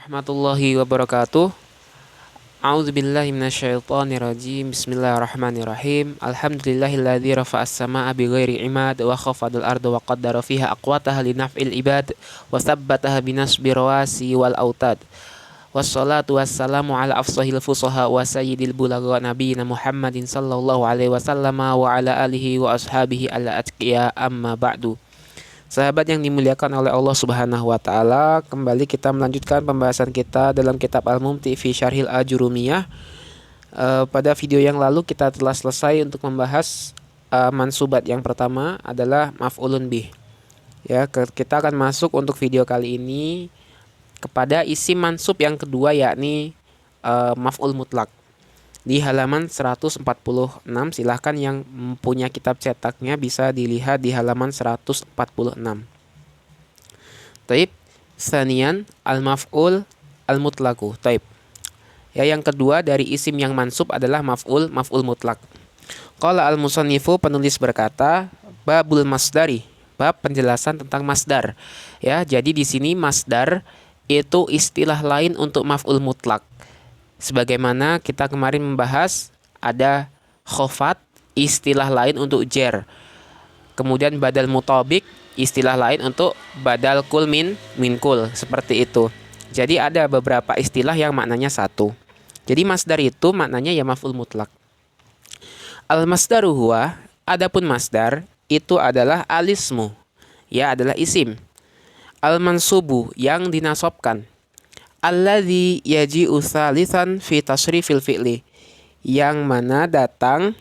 Warahmatullahi wabarakatuh. A'udzubillahi minasyaitonirrajim. Bismillahirrahmanirrahim. Alhamdulillahilladzi rafa'as samaa'a bighairi imad wa khafadal arda wa qaddara fiha aqwataha linaf'il ibad wa tsabbataha binasbi rawasi wal autad. Wassalatu wassalamu ala afsahil fusaha wa sayyidil bulagha nabiyina Muhammadin sallallahu alaihi wasallam wa ala alihi wa ashabihi ala atqiya amma ba'du. Sahabat yang dimuliakan oleh Allah Subhanahu wa taala, kembali kita melanjutkan pembahasan kita dalam kitab Al-Mumti fi Syarhil Ajurumiyah. Pada video yang lalu kita telah selesai untuk membahas mansubat. Yang pertama adalah maf'ulun bih. Ya, kita akan masuk untuk video kali ini kepada isim mansub yang kedua, yakni maf'ul mutlak. Di halaman 146, silahkan yang punya kitab cetaknya bisa dilihat di halaman 146. Taib, sanian al-maf'ul al-mutlaku. Taib. Ya, yang kedua dari isim yang mansub adalah maf'ul mutlak. Qala al-musannifu, penulis berkata, babul masdari, bab penjelasan tentang masdar. Ya, jadi di sini masdar itu istilah lain untuk maf'ul mutlak. Sebagaimana kita kemarin membahas, ada khofat, istilah lain untuk jer. Kemudian badal mutabik, istilah lain untuk badal kul min kul. Seperti itu. Jadi ada beberapa istilah yang maknanya satu. Jadi masdar itu maknanya ya maf'ul mutlak. Al-masdaru huwa, adapun masdar itu adalah alismu, ya adalah isim. Al-mansubu, yang dinasobkan. Alladzi yaji'u tsalitsan fi tasrifil fi'li, yang mana datang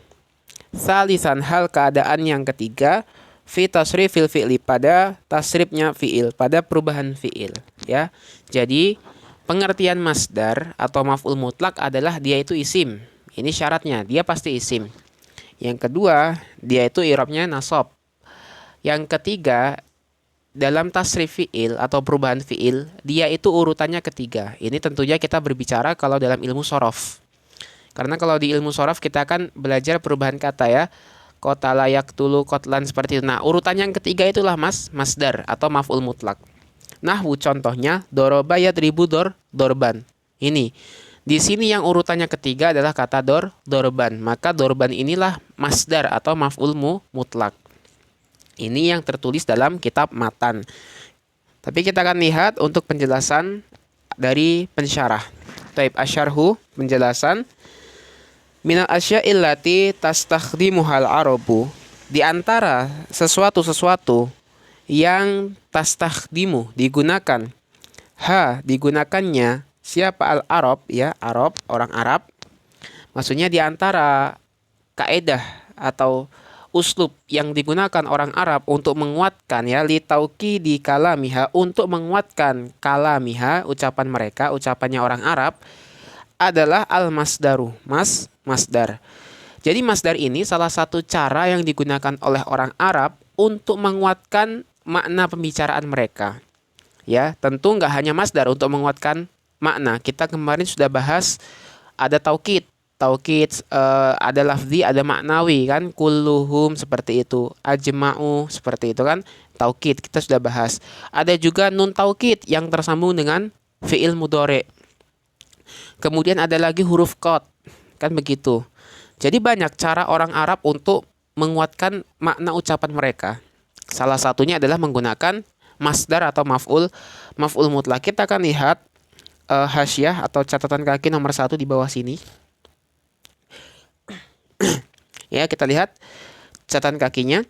tsalitsan hal keadaan yang ketiga fi tasrifil fi'li, pada tasrifnya fi'il, pada perubahan fi'il, ya. Jadi pengertian masdar atau maf'ul mutlak adalah dia itu isim. Ini syaratnya, dia pasti isim. Yang kedua, dia itu i'rabnya nasab. Yang ketiga, dalam tasrif fi'il atau perubahan fi'il, dia itu urutannya ketiga. Ini tentunya kita berbicara kalau dalam ilmu shorof. Karena kalau di ilmu shorof kita akan belajar perubahan kata, ya. Qatala yaqtulu qatlan, seperti itu. Nah, urutan yang ketiga itulah masdar atau maf'ul mutlak. Nahwu, contohnya doroba yadribu dorban. Ini. Di sini yang urutannya ketiga adalah kata dorban. Maka dorban inilah masdar atau maf'ul mutlak. Ini yang tertulis dalam kitab matan. Tapi kita akan lihat untuk penjelasan dari pensyarah. Taib, asyarhu, penjelasan. Minal asya'il lati tastakhdimuhal arabu, di antara sesuatu yang tastakhdimu, digunakan, digunakannya siapa al-arab, ya, Arab, orang Arab. Maksudnya di antara kaedah atau uslub yang digunakan orang Arab untuk menguatkan, ya, li taukidi kalamiha, untuk menguatkan kalamiha, ucapan mereka, ucapannya orang Arab, adalah al-masdaru, masdar. Jadi masdar ini salah satu cara yang digunakan oleh orang Arab untuk menguatkan makna pembicaraan mereka. Ya, tentu nggak hanya masdar untuk menguatkan makna. Kita kemarin sudah bahas ada taukid, ada lafzi, ada maknawi, kan, kulluhum, seperti itu, ajma'u, seperti itu, kan, taukid kita sudah bahas. Ada juga nun taukid yang tersambung dengan fi'il mudhari'. Kemudian ada lagi huruf qad, kan, begitu. Jadi banyak cara orang Arab untuk menguatkan makna ucapan mereka. Salah satunya adalah menggunakan masdar atau maf'ul mutlak. Kita akan lihat hasyiah atau catatan kaki nomor 1 di bawah sini. Ya, kita lihat catatan kakinya.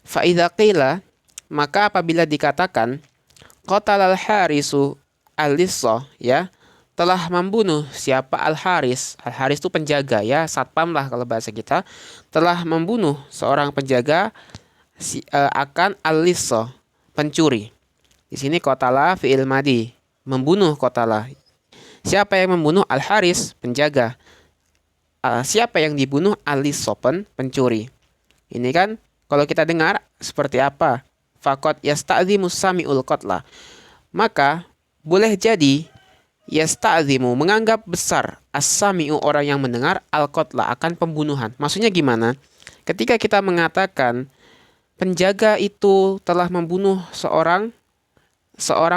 Fa idza qila, maka apabila dikatakan qatalal harisu al-lissa, ya, telah membunuh siapa al-haris. Al-haris itu penjaga, ya, satpam lah kalau bahasa kita. Telah membunuh seorang penjaga akan al-lissa, pencuri. Di sini qatala fi'il madi, membunuh qatala. Siapa yang membunuh? Al-haris, penjaga. Siapa yang dibunuh? Al-lissa, pencuri. Ini kan kalau kita dengar seperti apa? Faqad yasta'zimu sami'ul qatla. Maka boleh jadi yasta'zimu, menganggap besar, as-sami'u, orang yang mendengar, al-qatla, akan pembunuhan. Maksudnya gimana? Ketika kita mengatakan penjaga itu telah membunuh seorang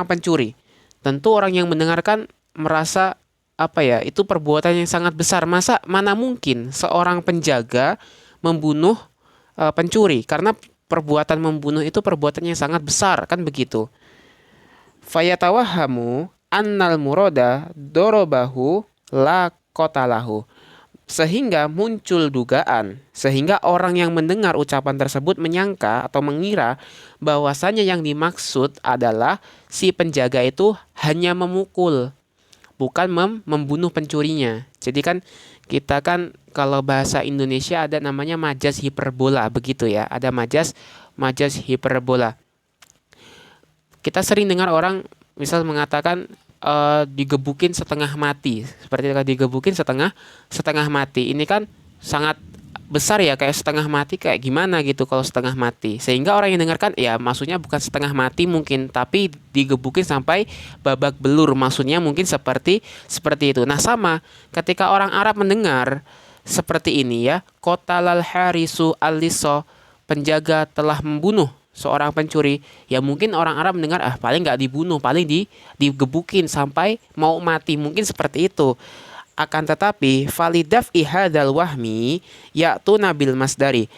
pencuri, Tentu orang yang mendengarkan merasa apa ya, itu perbuatan yang sangat besar. Mana mungkin seorang penjaga membunuh pencuri, karena perbuatan membunuh itu perbuatan yang sangat besar, kan begitu. Fayatawahamu annal muroda dorobahu la kotalahu. Sehingga muncul dugaan, sehingga orang yang mendengar ucapan tersebut menyangka atau mengira bahwasanya yang dimaksud adalah si penjaga itu hanya memukul, bukan membunuh pencurinya. Jadi kan kita kan kalau bahasa Indonesia ada namanya majas hiperbola, begitu ya. Ada majas hiperbola. Kita sering dengar orang misal mengatakan digebukin setengah mati, seperti itu, digebukin setengah mati. Ini kan sangat besar ya, kayak setengah mati kayak gimana gitu kalau setengah mati, sehingga orang yang dengarkan ya maksudnya bukan setengah mati mungkin, tapi digebukin sampai babak belur, maksudnya mungkin seperti itu. Nah, sama ketika orang Arab mendengar seperti ini ya, qatalal harisu al-liso, penjaga telah membunuh seorang pencuri, ya mungkin orang Arab mendengar paling nggak dibunuh, paling digebukin sampai mau mati, mungkin seperti itu. Akan tetapi falidaf ihadal wahmi yaitu nabil masdari,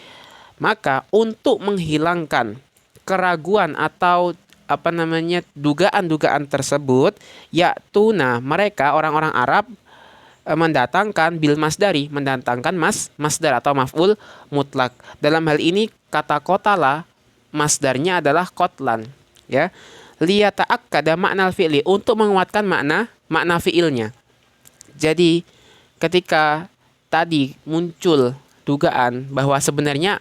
maka untuk menghilangkan keraguan atau dugaan-dugaan tersebut, yaktuna, mereka orang-orang Arab mendatangkan bil masdari, mendatangkan masdar atau maf'ul mutlak. Dalam hal ini kata qatala masdarnya adalah qatlan, ya. Liyata'akkada makna fi'li, untuk menguatkan makna fi'ilnya. Jadi ketika tadi muncul dugaan bahwa sebenarnya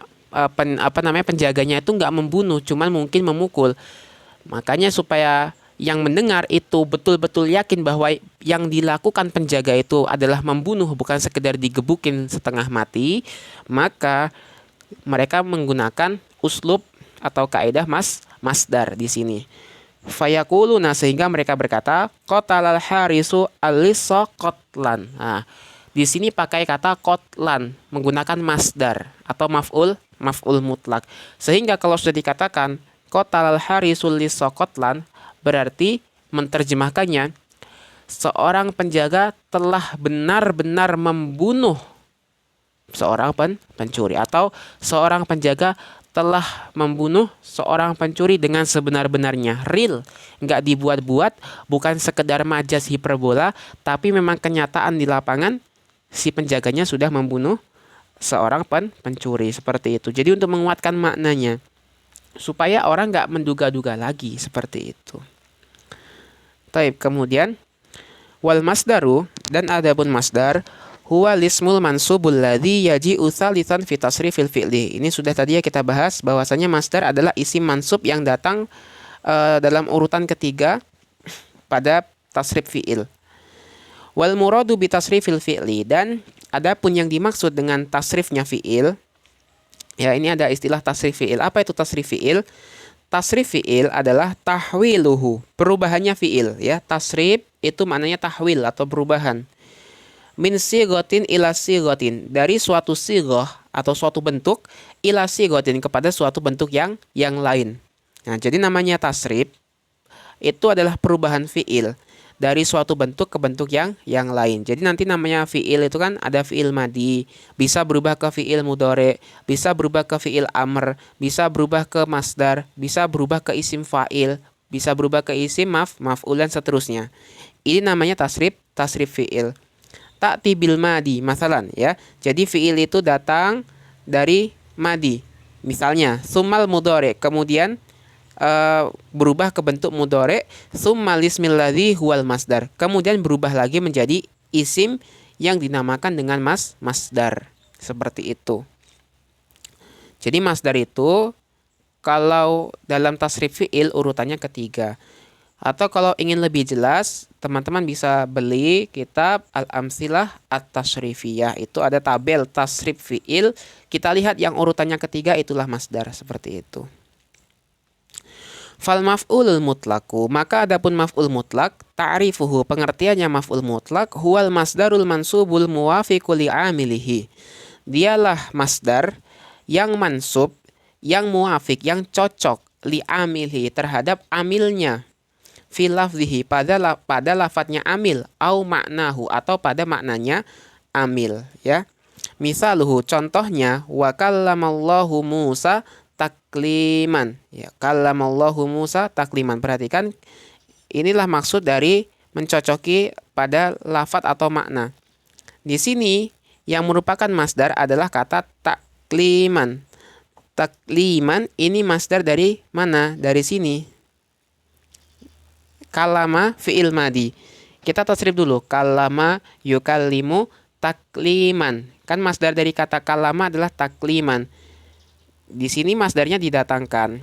penjaganya itu nggak membunuh, cuman mungkin memukul. Makanya supaya yang mendengar itu betul-betul yakin bahwa yang dilakukan penjaga itu adalah membunuh, bukan sekedar digebukin setengah mati, maka mereka menggunakan uslub atau kaidah masdar di sini. Fayaquluna, sehingga mereka berkata qatalal harisu al-lissa qatlan. Nah, di sini pakai kata qatlan menggunakan masdar atau maf'ul mutlak. Sehingga kalau sudah dikatakan qatalal harisu al-lissa qatlan, berarti menterjemahkannya seorang penjaga telah benar-benar membunuh seorang pencuri, atau seorang penjaga telah membunuh seorang pencuri dengan sebenar-benarnya, real, nggak dibuat-buat, bukan sekedar majas hiperbola, tapi memang kenyataan di lapangan si penjaganya sudah membunuh seorang pencuri, seperti itu. Jadi untuk menguatkan maknanya, supaya orang nggak menduga-duga lagi, seperti itu. Taib, kemudian wal masdaru, dan adapun masdar, huwa lismul mansubul ladzi yaji'u tsalitsan fi tasrifil fi'li. Ini sudah tadi ya kita bahas bahwasanya masdar adalah isim mansub yang datang dalam urutan ketiga pada tasrif fi'il. Wal muradu bi tasrifil fi'li, dan adapun yang dimaksud dengan tasrifnya fi'il, ya ini ada istilah tasrif fi'il. Apa itu tasrif fi'il? Tasrif fi'il adalah tahwiluhu, perubahannya fi'il, ya. Tasrif itu maknanya tahwil atau perubahan. Min sigotin ila sigotin, dari suatu sigoh atau suatu bentuk ila sigotin, kepada suatu bentuk yang lain. Nah, jadi namanya tasrif itu adalah perubahan fi'il dari suatu bentuk ke bentuk yang lain. Jadi nanti namanya fi'il itu kan ada fi'il madi, bisa berubah ke fi'il mudhari, bisa berubah ke fi'il amr, bisa berubah ke masdar, bisa berubah ke isim fa'il, bisa berubah ke isim maf'ul, dan seterusnya. Ini namanya tasrif fi'il. Ta'ti bil madi masalan, ya. Jadi fi'il itu datang dari madi. Misalnya summal mudhari, kemudian berubah ke bentuk mudhari, summal ismil ladzi huwal masdar, kemudian berubah lagi menjadi isim yang dinamakan dengan masdar, seperti itu. Jadi masdar itu kalau dalam tasrif fi'il urutannya ketiga. Atau kalau ingin lebih jelas, teman-teman bisa beli kitab Al-Amsilah At-Tasrifiyah. Itu ada tabel tasrif fi'il. Kita lihat yang urutannya ketiga, itulah masdar, seperti itu. Fal maf'ulul mutlaku, maka adapun maf'ul mutlak, ta'rifuhu, pengertiannya maf'ul mutlak, huwal masdarul mansubul muwafiqu li'amilihi. Dialah masdar yang mansub, yang muwafiq, yang cocok li'amilihi, terhadap amilnya. fi lafzihi pada lafadznya amil, au maknahu atau pada maknanya amil, ya. Misaluhu, contohnya, wa kallamallahu Musa takliman, ya, kallamallahu Musa takliman. Perhatikan, inilah maksud dari mencocoki pada lafadz atau makna. Di sini yang merupakan masdar adalah kata takliman. Takliman ini masdar dari mana? Dari sini. Kalama fi'il madi. Kita tasrif dulu. Kalama yukallimu takliman. Kan masdar dari kata kalama adalah takliman. Di sini masdarnya didatangkan.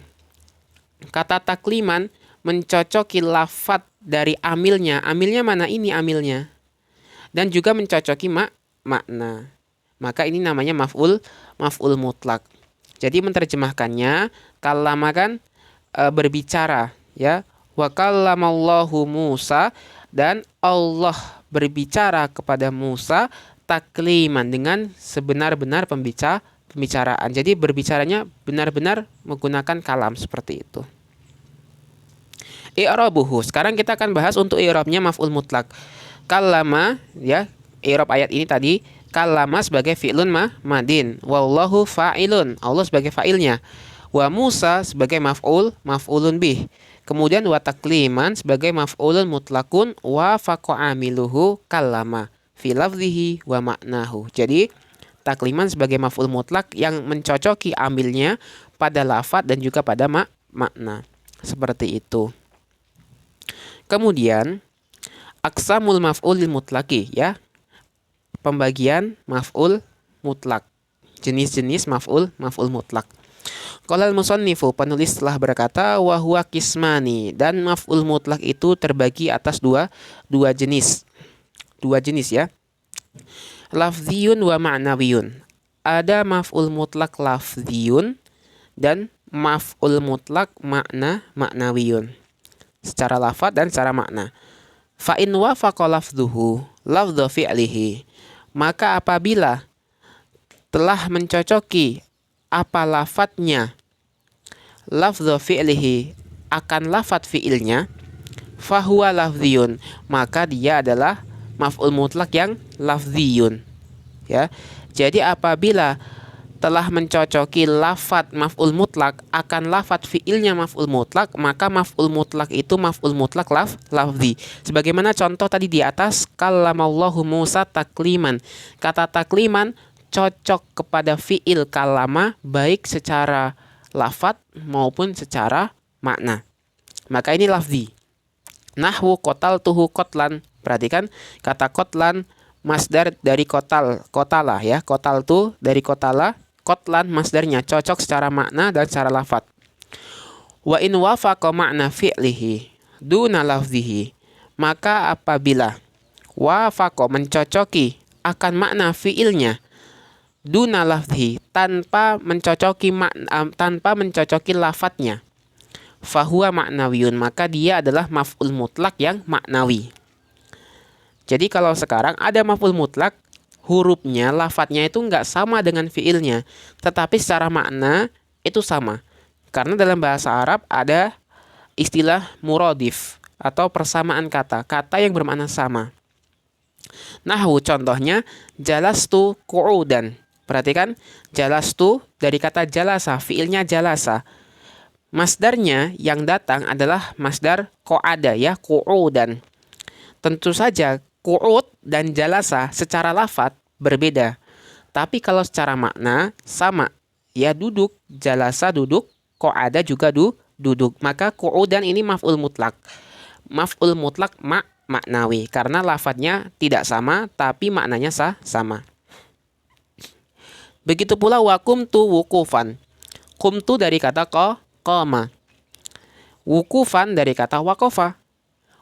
Kata takliman mencocoki lafadz dari amilnya. Amilnya mana? Ini amilnya. Dan juga mencocoki makna. Maka ini namanya maf'ul mutlak. Jadi menerjemahkannya, kalama kan berbicara, ya. Wa kallamallahu Musa, dan Allah berbicara kepada Musa takliman, dengan sebenar-benar pembicaraan. Jadi berbicaranya benar-benar menggunakan kalam seperti itu. I'rabuhu. Sekarang kita akan bahas untuk i'rabnya maf'ul mutlak. Kallama, ya, i'rab ayat ini tadi, kallama sebagai fi'lun madin, wallahu fa'ilun, Allah sebagai fa'ilnya, wa Musa sebagai maf'ulun bih. Kemudian wa takliman sebagai maf'ulun mutlakun wa faqa'amiluhu kallama fi lafzihi wa maknahu. Jadi takliman sebagai maf'ul mutlak yang mencocoki ambilnya pada lafadz dan juga pada makna. Seperti itu. Kemudian aqsamul maf'ulil mutlaki, ya. Pembagian maf'ul mutlak. Jenis-jenis maf'ul mutlak. Qala al-musannifu, penulis telah berkata, wa huwa qismani, dan maf'ul mutlak itu terbagi atas dua jenis. Dua jenis, ya. Lafziyun wa ma'nawiyun. Ada maf'ul mutlak lafziyun dan maf'ul mutlak maknawiyun. Secara lafaz dan secara makna. Fa in wafaqa lafzuhu lafdhu fi'lihi, maka apabila telah mencocoki apa lafadznya lafdhu fi'lihi akan lafadz fi'ilnya, fahuwa lafziyun, maka dia adalah maf'ul mutlak yang lafziyun, ya. Jadi apabila telah mencocoki lafadz maf'ul mutlak akan lafadz fi'ilnya maf'ul mutlak, maka maf'ul mutlak itu maf'ul mutlak lafzi. Sebagaimana contoh tadi di atas, kallamallahu Musa takliman. Kata takliman cocok kepada fi'il kalama baik secara lafadz maupun secara makna. Maka ini lafzi. Nahwu qataltuhu qatlan. Perhatikan kata qatlan masdar dari qatala, ya. Qataltu dari qatala, qatlan masdarnya cocok secara makna dan secara lafadz. Wa in wafaqa makna fi'lihi duna lafzihi, maka apabila wafaqa mencocoki akan makna fi'ilnya duna lafzihi, tanpa mencocoki lafadznya, fahuwa maknawiyun, maka dia adalah maf'ul mutlak yang maknawi. Jadi kalau sekarang ada maf'ul mutlak, hurufnya, lafadznya itu nggak sama dengan fiilnya, tetapi secara makna itu sama. Karena dalam bahasa Arab ada istilah muradif atau persamaan kata yang bermakna sama. Nahwu, contohnya jalastu qu'udan. Perhatikan, jalastu dari kata jalasa, fiilnya jalasa. Masdarnya yang datang adalah masdar qa'ada, ya, qu'udan. Tentu saja qu'ud dan jalasa secara lafadz berbeda. Tapi kalau secara makna sama, ya, duduk, jalasa duduk, qa'ada juga duduk. Maka qu'udan ini maf'ul mutlak. Maf'ul mutlak maknawi karena lafadznya tidak sama tapi maknanya sama. Begitu pula wa qumtu wukufan. Qumtu dari kata qama. Wukufan dari kata waqafa.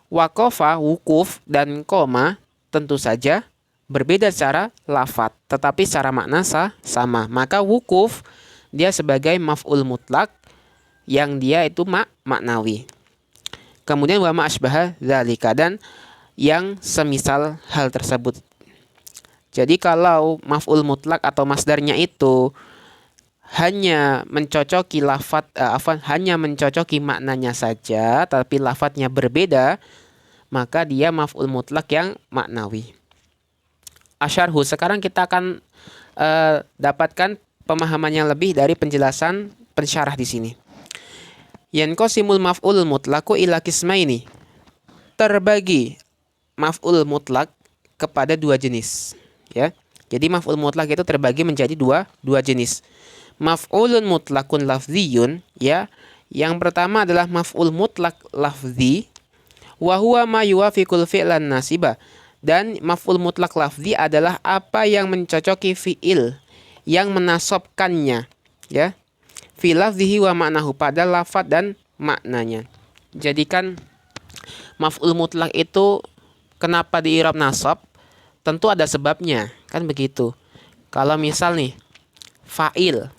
Waqafa, wukuf, dan koma tentu saja berbeda secara lafadz, tetapi secara makna sama. Maka wukuf dia sebagai maf'ul mutlak yang dia itu maknawi. Kemudian wa ma asbaha dzalika, dan yang semisal hal tersebut. Jadi kalau maf'ul mutlak atau masdarnya itu hanya mencocoki hanya mencocoki maknanya saja, tapi lafadznya berbeda, maka dia maf'ul mutlak yang maknawi. Asyarhu, sekarang kita akan dapatkan pemahaman yang lebih dari penjelasan pensyarah di sini. Yanqasimul maf'ul mutlaku ila qismaini. Terbagi maf'ul mutlak kepada dua jenis, ya. Jadi maf'ul mutlak itu terbagi menjadi dua jenis. Maf'ulun mutlakun lafziyun, ya. Yang pertama adalah maf'ul mutlak lafzi, wa huwa ma yuwafiqul fi'lan nasiba. Dan maf'ul mutlak lafzi adalah apa yang mencocoki fi'il yang menasobkannya, ya. Fi lafzihi wa ma'nahu, pada lafaz dan maknanya. Jadi kan maf'ul mutlak itu kenapa di i'rab nasab? Tentu ada sebabnya, kan begitu. Kalau misal nih fa'il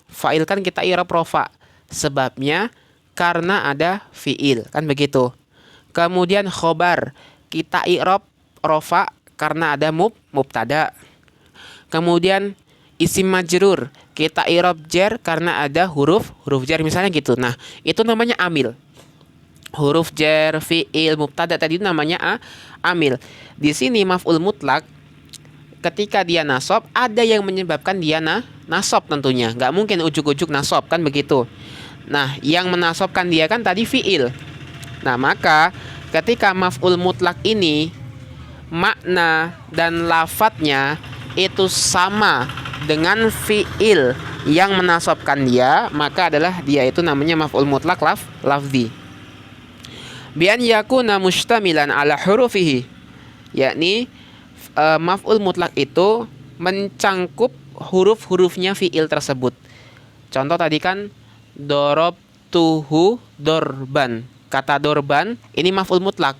kan kita i'rab rofa. Sebabnya karena ada fi'il, kan begitu. Kemudian khobar kita i'rab rofa karena ada mubtada. Kemudian isim majrur kita i'rab jar karena ada huruf jar, misalnya gitu. Nah, itu namanya amil. Huruf jar, fi'il, mubtada tadi itu namanya amil. Di sini maf'ul mutlak ketika dia nasab, ada yang menyebabkan dia nasab tentunya. Nggak mungkin ujuk-ujuk nasab, kan begitu. Nah, yang menasabkan dia kan tadi fi'il. Nah, maka ketika maf'ul mutlak ini makna dan lafadznya itu sama dengan fi'il yang menasabkan dia, maka adalah dia itu namanya maf'ul mutlak lafzi. Bian yakuna mustamilan ala hurufihi, yakni maf'ul mutlak itu mencangkup huruf-hurufnya fi'il tersebut. Contoh tadi kan dorobtuhu dorban. Kata dorban ini maf'ul mutlak,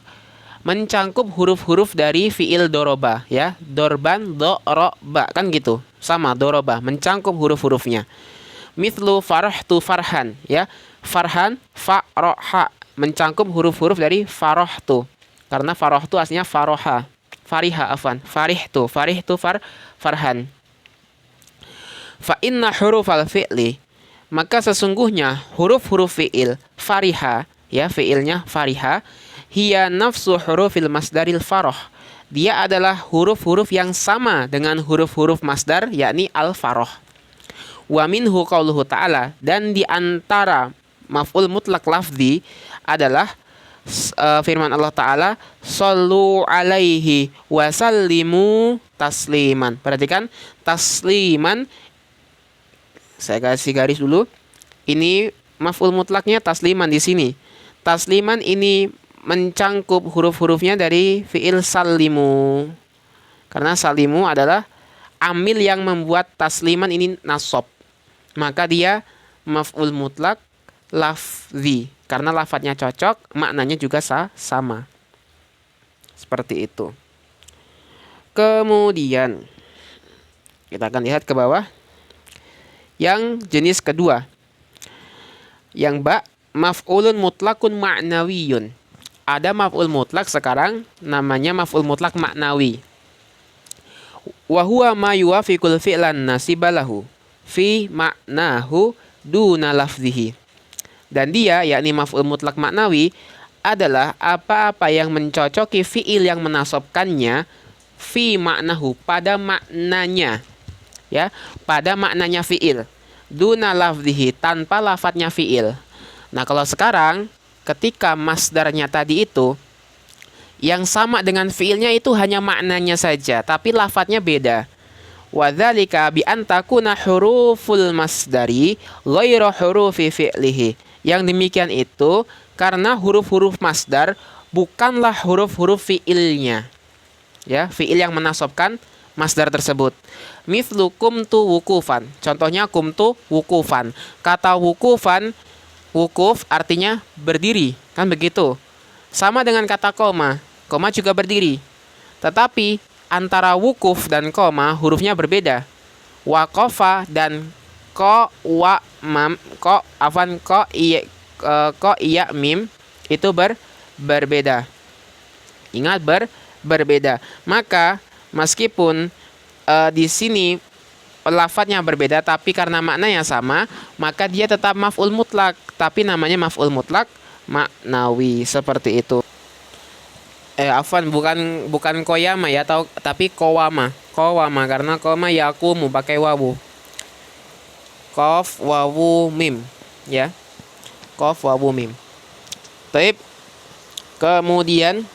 mencangkup huruf-huruf dari fi'il doroba, ya. Dorban, doroba, kan gitu. Sama doroba, mencangkup huruf-hurufnya. Mithlu farahtu farhan, ya. Farhan, faroha, mencangkup huruf-huruf dari farohtu. Karena farohtu aslinya faroha. Fariha afan, farihtu farhan. Fa inna hurufal fi'li, maka sesungguhnya huruf-huruf fi'il fariha, ya, fi'ilnya fariha, hiya nafsu hurufil masdaril faroh, dia adalah huruf-huruf yang sama dengan huruf-huruf masdar, yakni al-faroh. Wa minhu qauluhu ta'ala, dan di antara maf'ul mutlak lafzi adalah firman Allah Ta'ala, sallu alaihi wasallimu tasliman. Perhatikan, tasliman, saya kasih garis dulu. Ini maf'ul mutlaknya tasliman di sini. Tasliman ini mencangkup huruf-hurufnya dari fi'il sallimu. Karena sallimu adalah amil yang membuat tasliman ini nasab. Maka dia maf'ul mutlak lafzi. Karena lafadznya cocok, maknanya juga sama. Seperti itu. Kemudian kita akan lihat ke bawah. Yang jenis kedua. Yang maf'ulun mutlakun ma'nawiyun. Ada maf'ul mutlak sekarang namanya maf'ul mutlak maknawi. Wa huwa ma yuwafiqul fi'lan nasibalahu fi ma'nahu duna lafzihi. Dan dia, yakni maf'ul mutlak maknawi, adalah apa-apa yang mencocoki fi'il yang menasabkannya fi ma'nahu, pada maknanya, ya, pada maknanya fi'il, duna lafzihi, tanpa lafadznya fi'il. Nah, kalau sekarang ketika masdarnya tadi itu yang sama dengan fi'ilnya itu hanya maknanya saja, tapi lafadznya beda. Wa dzalika bi an takuna huruful masdari ghairu hurufi fi'lihi. Yang demikian itu karena huruf-huruf masdar bukanlah huruf-huruf fi'ilnya, ya, fi'il yang menasabkan masdar tersebut. Mithlu kumtu wukufan, contohnya kumtu wukufan. Kata wukufan, wukuf artinya berdiri, kan begitu. Sama dengan kata koma juga berdiri. Tetapi antara wukuf dan koma hurufnya berbeda. Waqafa dan ko iya mim itu berbeda. Ingat berbeda. Maka meskipun di sini lafadznya berbeda tapi karena maknanya sama, maka dia tetap maf'ul mutlak, tapi namanya maf'ul mutlak maknawi, seperti itu. Afwan, bukan koyama ya, tapi kowama. Kowama karena koma yakumu pakai wawu. Qaf wawu mim ya. Qaf wawu mim. Taib. Kemudian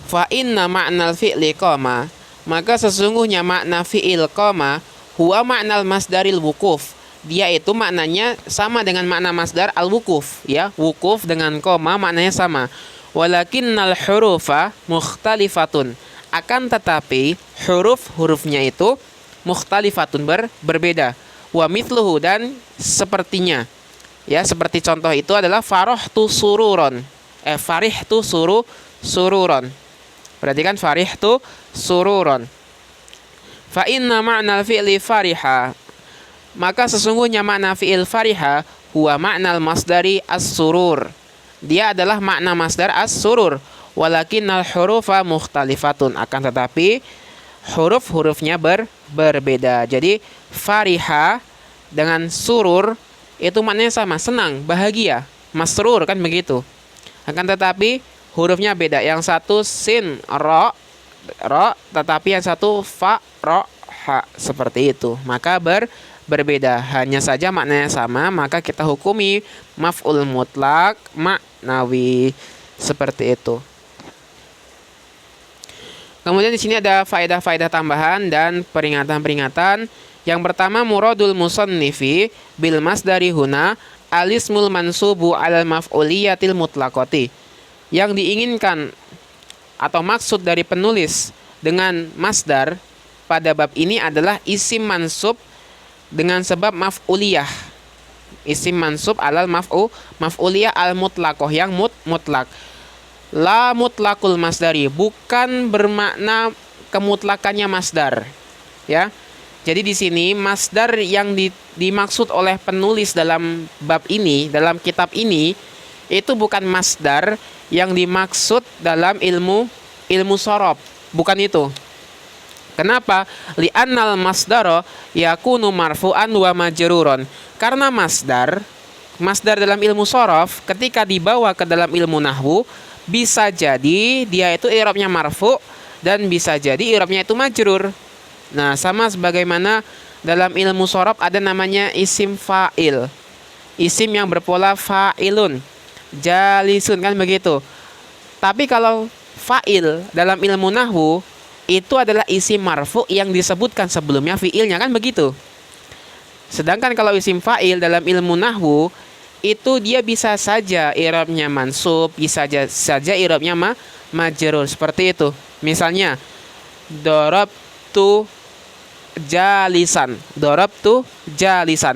fa inna ma'nal fi'li qama, maka sesungguhnya makna fi'il qama huwa ma'nal masdaril wukuf. Dia itu maknanya sama dengan makna masdar al-wukuf ya. Wukuf dengan koma maknanya sama. Walakinnal hurufa mukhtalifatun. Akan tetapi hurufnya itu mukhtalifatun, berbeda. Wa mithluhu, dan sepertinya. Ya, seperti contoh itu adalah farahtu sururon. Farihtu sururon. Perhatikan farihtu sururon. Fa inna ma'nal fi'li fariha, maka sesungguhnya makna fi'il fariha huwa ma'nal masdari as-surur. Dia adalah makna masdar as-surur. Walakinnal hurufa mukhtalifatun, akan tetapi hurufnya berbeda. Jadi fariha dengan surur itu maknanya sama, senang, bahagia, masrur kan begitu. Akan tetapi hurufnya beda. Yang satu sin ro, tetapi yang satu fa ro ha, seperti itu. Maka berbeda, hanya saja maknanya sama, maka kita hukumi maf'ul mutlak maknawi, seperti itu. Kemudian di sini ada faedah-faedah tambahan dan peringatan-peringatan. Yang pertama, muradul musannifi bil masdari huna alismul mansubu alal maf'uliyatil mutlaqati. Yang diinginkan atau maksud dari penulis dengan masdar pada bab ini adalah isim mansub dengan sebab maf'uliyah. Isim mansub alal maf'uliyah al mutlaqah, yang mutlak. La mutlakul masdari, bukan bermakna kemutlakannya masdar. Ya. Jadi di sini masdar yang dimaksud oleh penulis dalam bab ini, dalam kitab ini, itu bukan masdar yang dimaksud dalam ilmu sorof, bukan itu. Kenapa? Li'annal masdaro yakunu marfu'an wa majruron. Karena masdar dalam ilmu sorof ketika dibawa ke dalam ilmu nahwu, bisa jadi dia itu i'rabnya marfu' dan bisa jadi i'rabnya itu majrur. Nah, sama sebagaimana dalam ilmu sorof ada namanya isim fa'il. Isim yang berpola fa'ilun, jalisun, kan begitu. Tapi kalau fa'il dalam ilmu nahwu itu adalah isim marfu yang disebutkan sebelumnya fi'ilnya, kan begitu. Sedangkan kalau isim fa'il dalam ilmu nahwu itu dia bisa saja i'rabnya mansub, bisa saja i'rabnya majrur, seperti itu. Misalnya darabtu jalisan.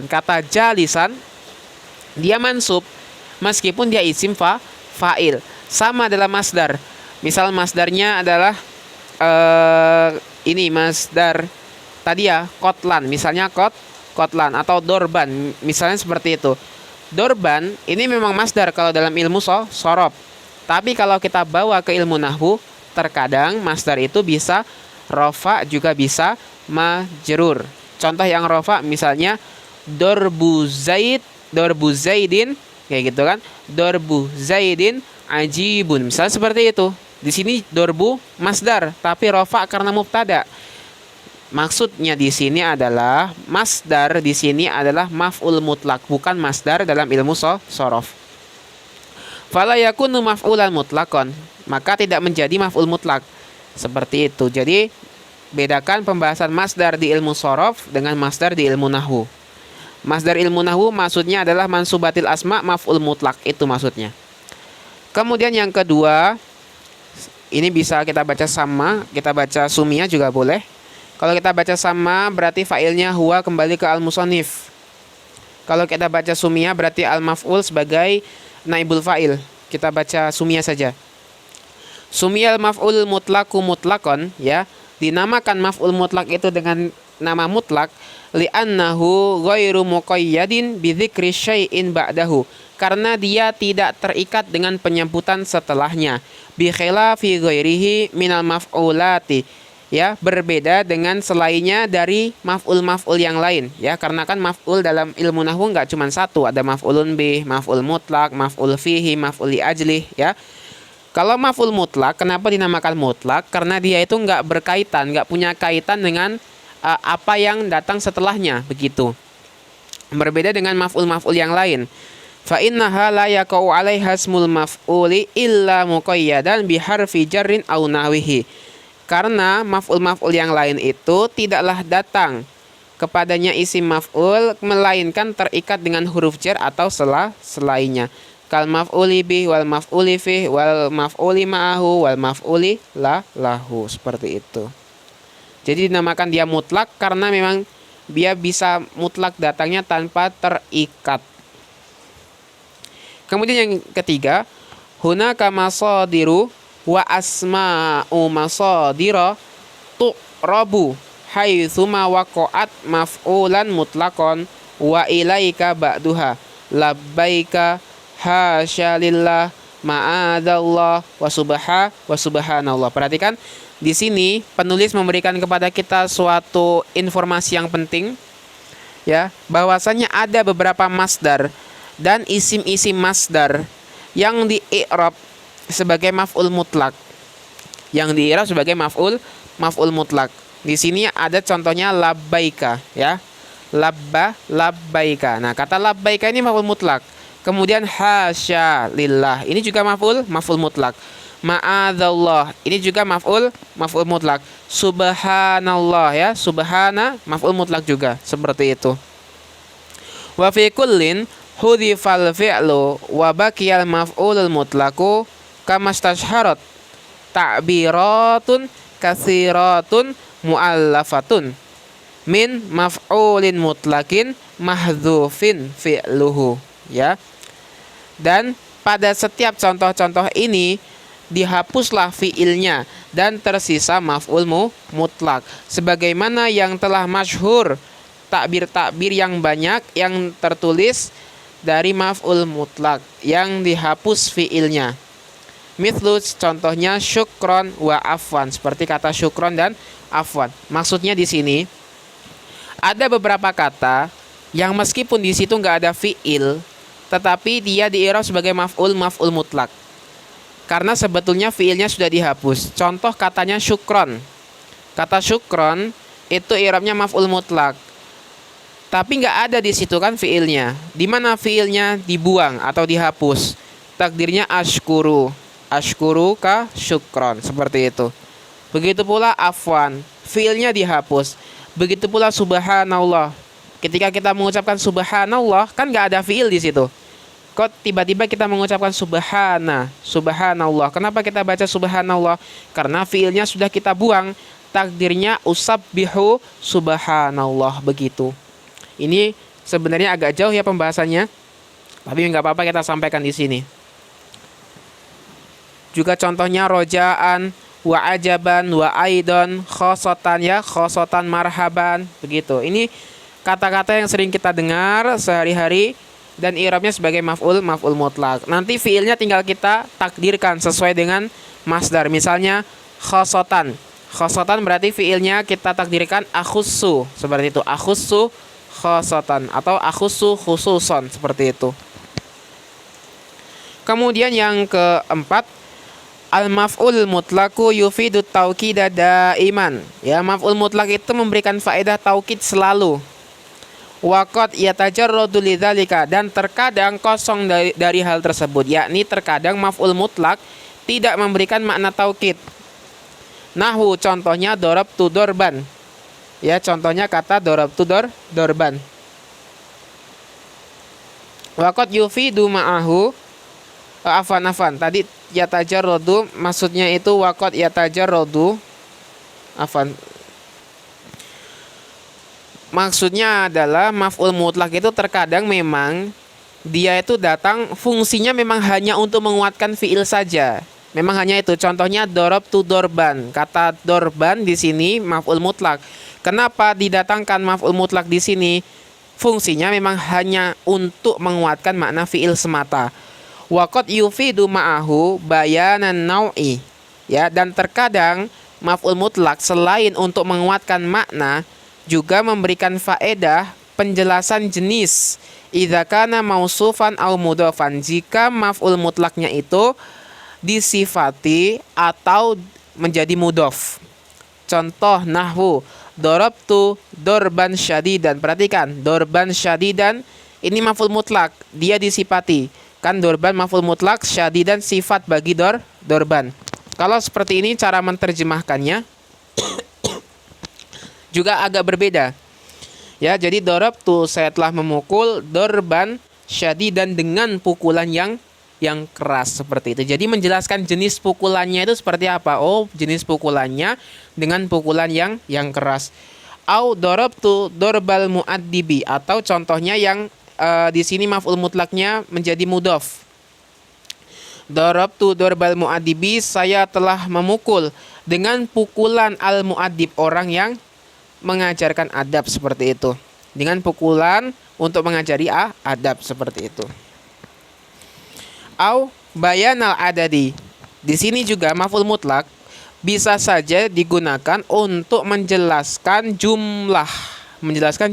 Kata jalisan dia mansub meskipun dia isim fa'il. Sama dalam masdar. Misal masdarnya adalah ini masdar tadi ya, kotlan, misalnya kotlan atau dorban, misalnya seperti itu. Dorban ini memang masdar kalau dalam ilmu sorof. Tapi kalau kita bawa ke ilmu nahwu, terkadang masdar itu bisa rofa juga bisa majrur. Contoh yang rofa misalnya dorbu zaidin, kayak gitu kan. Dorbu zaidin ajibun, misalnya seperti itu. Di sini dorbu masdar tapi rofa karena mubtada. Maksudnya di sini adalah masdar di sini adalah maf'ul mutlak, bukan masdar dalam ilmu sorof. Fala yakunu maf'ulan mutlakon, maka tidak menjadi maf'ul mutlak. Seperti itu. Jadi bedakan pembahasan masdar di ilmu sorof dengan masdar di ilmu nahwu. Masdar ilmu nahwu maksudnya adalah mansubatil asma maf'ul mutlak, itu maksudnya. Kemudian yang kedua, ini bisa kita baca sama, kita baca sumia juga boleh. Kalau kita baca sama berarti fa'ilnya huwa kembali ke al-musannif. Kalau kita baca sumia berarti al-maf'ul sebagai naibul fa'il. Kita baca sumia saja. Sumiyal maf'ul mutlaku mutlakon, ya. Dinamakan maf'ul mutlak itu dengan nama mutlak li'annahu ghairu muqayyadin bi dzikri syai'in ba'dahu. Karena dia tidak terikat dengan penyebutan setelahnya. Bi khilafi ghairihi minal maf'ulati. ya, berbeda dengan selainnya dari maf'ul yang lain, ya, karena kan maf'ul dalam ilmu nahwu nggak cuma satu, ada maf'ulun bih, maf'ul mutlak, maf'ul fihi, maf'ul li ajlih, ya. Kalau maf'ul mutlak, kenapa dinamakan mutlak? Karena dia itu nggak berkaitan, nggak punya kaitan dengan apa yang datang setelahnya, begitu. Berbeda dengan maf'ul yang lain. Fa innaha la yaqa'u 'alaiha ismul maf'uli illa muqayyadan bi harfi jarrin aw nahwihi. Karena maf'ul yang lain itu tidaklah datang kepadanya isim maf'ul melainkan terikat dengan huruf jar atau selainnya. Kal maf'uli bih wal maf'uli fih wal maf'uli ma'ahu wal maf'uli lahu, seperti itu. Jadi dinamakan dia mutlak karena memang dia bisa mutlak datangnya tanpa terikat. Kemudian yang ketiga, hunaka masadiru wa asma'u masadira tu'rabu haitsuma waqa'at maf'ulan mutlaqan wa ilaika ba'duha labbaika hasya lillah ma'adallah wa subhanallah. Perhatikan di sini penulis memberikan kepada kita suatu informasi yang penting, ya, bahwasanya ada beberapa masdar dan isim-isim masdar yang di-i'rab sebagai maf'ul mutlak. Yang di-i'rab sebagai maf'ul mutlak. Di sini ada contohnya labbaika, ya. Labbaika. Nah, kata labbaika ini maf'ul mutlak. Kemudian hasya lillah. Ini juga maf'ul mutlak. Ma'adzallah. Ini juga maf'ul mutlak. Subhanallah, ya. Subhana maf'ul mutlak juga, seperti itu. Wa fi kullin hudhifal fi'lu wa baqiyal maf'ulul mutlaqu kamastashharat ta'biratun katsiratun mu'allafatun min maf'ulin mutlaqin mahdhufin fi'luhu, ya. Dan pada setiap contoh-contoh ini dihapuslah fi'ilnya dan tersisa maf'ul mutlak, sebagaimana yang telah masyhur takbir-takbir yang banyak yang tertulis dari maf'ul mutlak yang dihapus fi'ilnya. Mithlu, contohnya syukron wa afwan, seperti kata syukron dan afwan. Maksudnya di sini ada beberapa kata yang meskipun di situ nggak ada fi'il, tetapi dia di-i'rab sebagai maf'ul mutlak. Karena sebetulnya fi'ilnya sudah dihapus. Contoh katanya syukron. Kata syukron itu i'rabnya maf'ul mutlak. Tapi nggak ada di situ kan fiilnya. Di mana fiilnya dibuang atau dihapus? Takdirnya ashkuru. Ashkuru ka syukron, seperti itu. Begitu pula afwan, fiilnya dihapus. Begitu pula subhanallah. Ketika kita mengucapkan subhanallah, kan nggak ada fiil di situ. Kok tiba-tiba kita mengucapkan subhanallah. Kenapa kita baca subhanallah? Karena fiilnya sudah kita buang. Takdirnya usabbihu subhanallah, begitu. Ini sebenarnya agak jauh ya pembahasannya, tapi nggak apa-apa kita sampaikan di sini. Juga contohnya rojaan, wa ajaban, wa aidon, khosotan, ya, khosotan marhaban, begitu. Ini kata-kata yang sering kita dengar sehari-hari dan i'rabnya sebagai maf'ul mutlak. Nanti fiilnya tinggal kita takdirkan sesuai dengan masdar. Misalnya khosotan. Khosotan berarti fiilnya kita takdirkan akhussu, seperti itu. Akhussu khosotan atau akhussu khususon, seperti itu. Kemudian yang keempat, al-maf'ul mutlaqu yufidu taukida daiman. Ya, maf'ul mutlak itu memberikan faedah taukid selalu. Waqad yatajarradu lidzalika, dan terkadang kosong dari hal tersebut, yakni terkadang maf'ul mutlak tidak memberikan makna taukid. Nahwu, contohnya darabtu dorban. Ya, contohnya kata darabtu dorban. Waqad yufidu ma'ahu afan. Tadi yatajarradu maksudnya itu waqad yatajarradu afan. Maksudnya adalah maf'ul mutlak itu terkadang memang dia itu datang fungsinya memang hanya untuk menguatkan fiil saja. Memang hanya itu. Contohnya darabtu dorban. Kata dorban di sini maf'ul mutlak. Kenapa didatangkan maf'ul mutlak di sini? Fungsinya memang hanya untuk menguatkan makna fiil semata. Waqad yufidu ma'ahu bayanan nau'i. Ya, dan terkadang maf'ul mutlak selain untuk menguatkan makna juga memberikan faedah penjelasan jenis. Idza kana mausufan au mudhofan, jika maf'ul mutlaknya itu disifati atau menjadi mudhof. Contoh nahwu darabtu dorban syadidan. Perhatikan, dorban syadidan ini maf'ul mutlak, dia disifati. Kan dorban maf'ul mutlak, syadidan sifat bagi dorban. Kalau seperti ini cara menerjemahkannya juga agak berbeda. Ya, jadi darabtu, saya telah memukul, dorban syadidan, dengan pukulan yang keras seperti itu. Jadi menjelaskan jenis pukulannya itu seperti apa. Oh, jenis pukulannya dengan pukulan yang keras. Au darabtu dorbal muaddibi, atau contohnya yang di sini maf'ul mutlaknya menjadi mudhof. Darabtu dorbal muaddibi, saya telah memukul dengan pukulan al muaddib, orang yang mengajarkan adab, seperti itu. Dengan pukulan untuk mengajari adab, seperti itu. Au bayanal adadi. Di sini juga maf'ul mutlak bisa saja digunakan untuk menjelaskan jumlah. Menjelaskan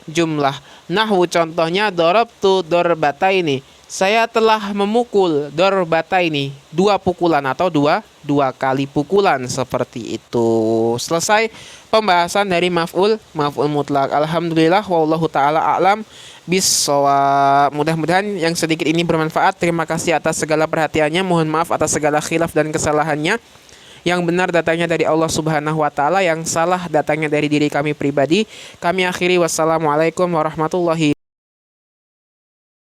jumlah. Nahwu contohnya darabtu darbataini. Saya telah memukul darbataini, dua pukulan atau dua kali pukulan, seperti itu. Selesai pembahasan dari maf'ul mutlak. Alhamdulillah, wallahu taala a'lam bissawab. Mudah-mudahan yang sedikit ini bermanfaat. Terima kasih atas segala perhatiannya. Mohon maaf atas segala khilaf dan kesalahannya. Yang benar datangnya dari Allah Subhanahu wa taala, yang salah datangnya dari diri kami pribadi. Kami akhiri, wassalamualaikum warahmatullahi